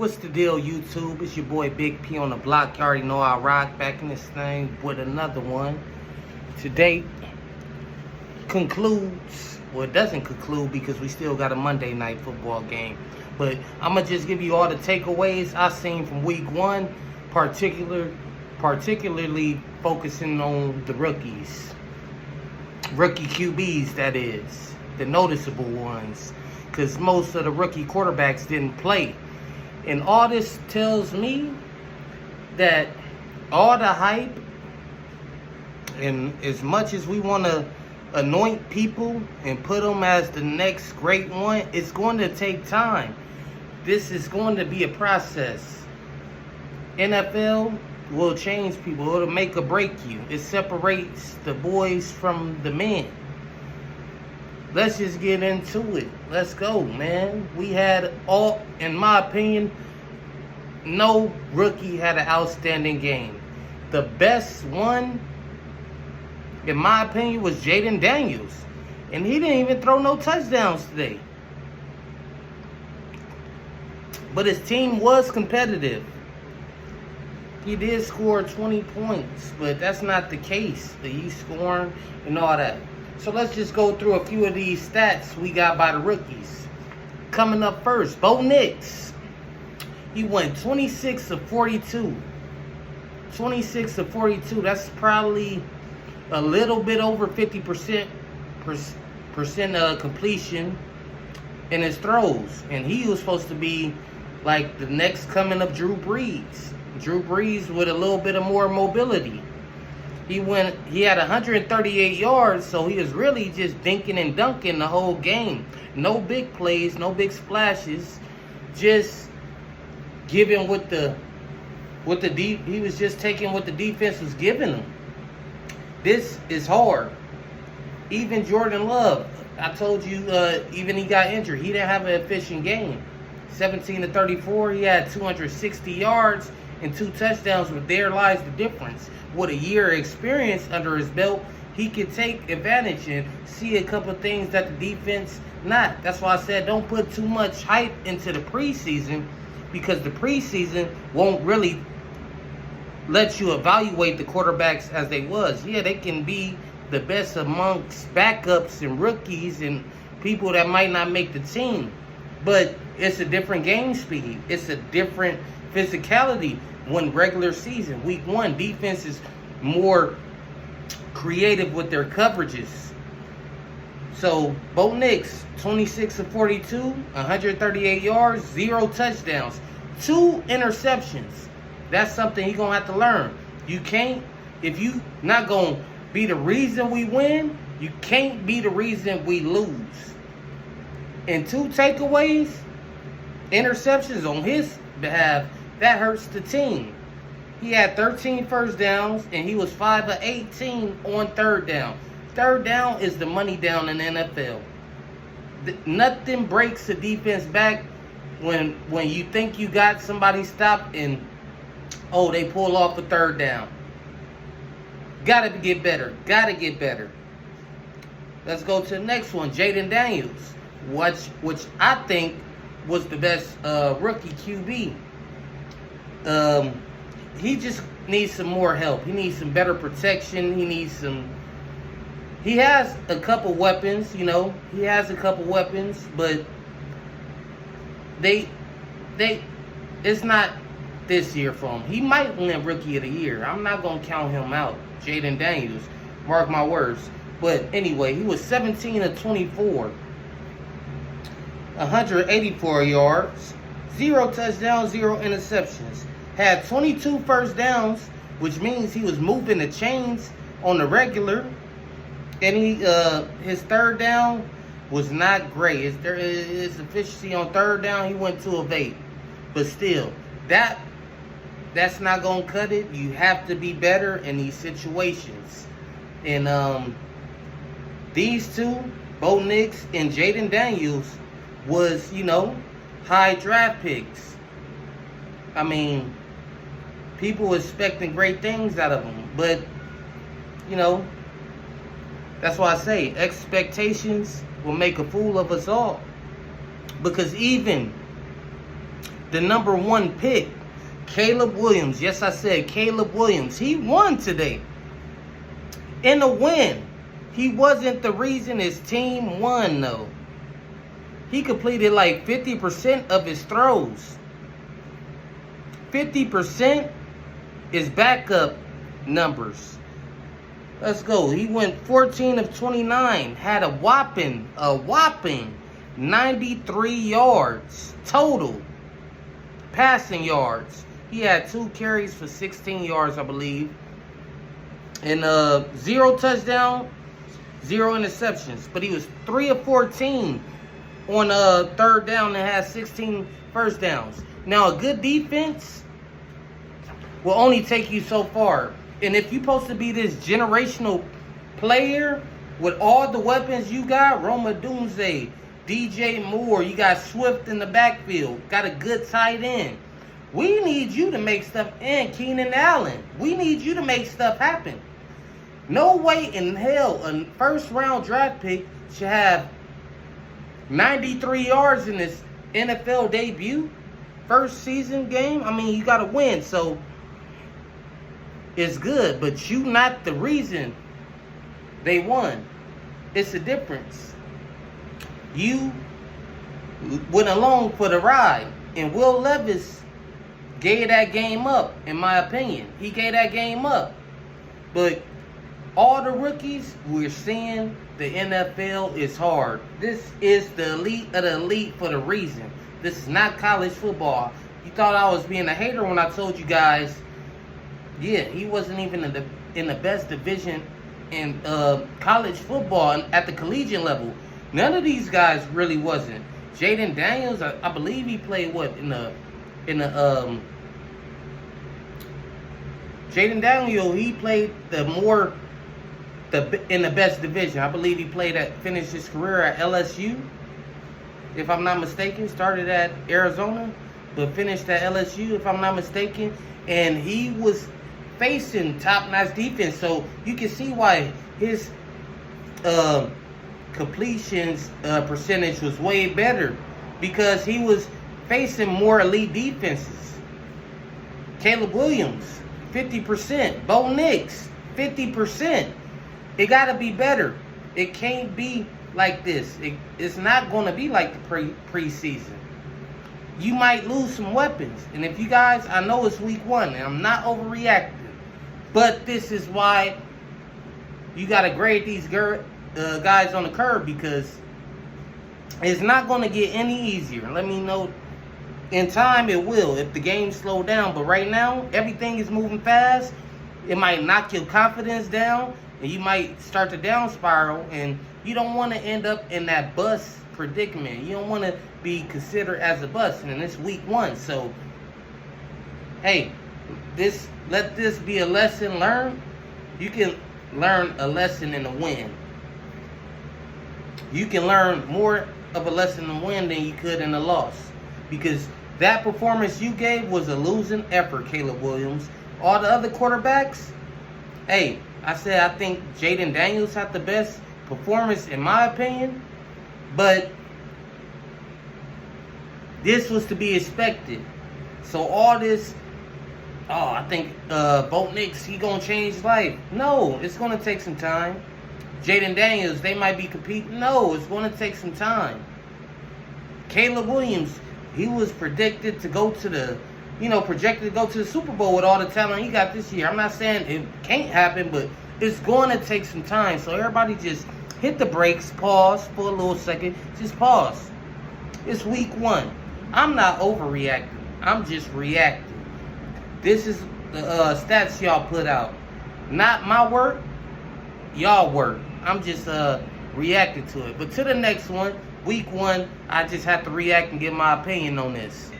What's the deal, YouTube? It's your boy Big P on the block. You already know I rock back in this thing with another one. Today concludes, well, it doesn't conclude because we still got a Monday night football game. But I'm going to just give you all the takeaways I seen from week one, particularly focusing on the rookies. Rookie QBs, that is. The noticeable ones. Because most of the rookie quarterbacks didn't play. And all this tells me that all the hype, and as much as we want to anoint people and put them as the next great one, it's going to take time. This is going to be a process. NFL will change people. It'll make or break you. It separates the boys from the men. Let's just get into it. Let's go, man. We had all, in my opinion, no rookie had an outstanding game. The best one, in my opinion, was Jayden Daniels. And he didn't even throw no touchdowns today. But his team was competitive. He did score 20 points, but that's not the case. He's scoring and all that. So let's just go through a few of these stats we got by the rookies. Coming up first, Bo Nix. He went 26 of 42. 26 of 42. That's probably a little bit over 50% completion in his throws. And he was supposed to be like the next coming of Drew Brees. Drew Brees with a little bit of more mobility. He had 138 yards, so he was really just dinking and dunking the whole game. No big plays, no big splashes. Just giving he was just taking what the defense was giving him. This is hard. Even Jordan Love, I told you, even he got injured. He didn't have an efficient game. 17 to 34, he had 260 yards and 2 touchdowns, but there lies the difference. With a year of experience under his belt, he can take advantage and see a couple things that the defense not. That's why I said don't put too much hype into the preseason, because the preseason won't really let you evaluate the quarterbacks as they was. Yeah, they can be the best amongst backups and rookies and people that might not make the team. But it's a different game speed. It's a different physicality when regular season. Week one, defense is more creative with their coverages. So, Bo Nix, 26 of 42, 138 yards, 0 touchdowns, 2 interceptions. That's something he's going to have to learn. You can't, if you not going to be the reason we win, you can't be the reason we lose. And 2 takeaways, interceptions on his behalf, that hurts the team. He had 13 first downs, and he was 5 of 18 on third down. Third down is the money down in the NFL. Nothing breaks the defense back when you think you got somebody stopped and, oh, they pull off a third down. Gotta get better. Gotta get better. Let's go to the next one, Jayden Daniels, which I think was the best rookie QB. He just needs some more help. He needs some better protection. He has a couple weapons, but it's not this year for him. He might win Rookie of the Year. I'm not going to count him out. Jayden Daniels, mark my words. But anyway, he was 17 of 24. 184 yards, 0 touchdowns, 0 interceptions. Had 22 first downs, which means he was moving the chains on the regular. And his third down was not great. His efficiency on third down, he went 2 of 8. But still, that's not going to cut it. You have to be better in these situations. And these two, Bo Nix and Jayden Daniels, was, high draft picks. I mean, people were expecting great things out of them. But, that's why I say expectations will make a fool of us all. Because even the number 1 pick, Caleb Williams. Yes, I said Caleb Williams. He won today. In a win. He wasn't the reason his team won, though. He completed like 50% of his throws. 50% is backup numbers. Let's go. He went 14 of 29. Had a whopping 93 yards total passing yards. He had 2 carries for 16 yards, I believe. And 0 touchdown, 0 interceptions. But he was 3 of 14 on third down and had 16 first downs. Now, a good defense will only take you so far. And if you're supposed to be this generational player with all the weapons you got, Rome Odunze, DJ Moore, you got Swift in the backfield, got a good tight end. We need you to make stuff, and Keenan Allen. We need you to make stuff happen. No way in hell a first-round draft pick should have 93 yards in his NFL debut, first season game. I mean, you got to win, so it's good, but you not the reason they won. It's a difference. You went along for the ride, and Will Levis gave that game up, in my opinion. He gave that game up. But all the rookies, we're seeing the NFL is hard. This is the elite of the elite for the reason. This is not college football. You thought I was being a hater when I told you guys, yeah, he wasn't even in the best division in college football at the collegiate level. None of these guys really wasn't. Jaden Daniels, I believe he played Jaden Daniels, he played in the best division. I believe he finished his career at LSU, if I'm not mistaken. Started at Arizona, but finished at LSU, if I'm not mistaken. And he was facing top-notch defense, so you can see why his completions percentage was way better, because he was facing more elite defenses. Caleb Williams, 50%. Bo Nix, 50%. It got to be better. It can't be like this. It's not going to be like the preseason. You might lose some weapons. And if you guys, I know it's week 1, and I'm not overreacting, but this is why you got to grade these guys on the curve, because it's not going to get any easier. Let me know. In time, it will, if the game slow down. But right now, everything is moving fast. It might knock your confidence down, and you might start to down spiral, and you don't want to end up in that bust predicament. You don't want to be considered as a bust, and it's week 1. So, hey, let this be a lesson learned. You can learn a lesson in a win. You can learn more of a lesson in a win than you could in a loss, because that performance you gave was a losing effort, Caleb Williams. All the other quarterbacks, hey, I think Jaden Daniels had the best performance in my opinion, but this was to be expected. So all this, I think Bo Nix, he gonna change his life. No, it's gonna take some time. Jaden Daniels, they might be competing. No, it's gonna take some time. Caleb Williams, he was projected to go to the Super Bowl with all the talent he got this year. I'm not saying it can't happen, but it's going to take some time. So everybody just hit the brakes, pause for a little second. Just pause. It's week 1. I'm not overreacting. I'm just reacting. This is the stats y'all put out. Not my work, y'all work. I'm just reacting to it. But to the next one, week 1, I just have to react and give my opinion on this.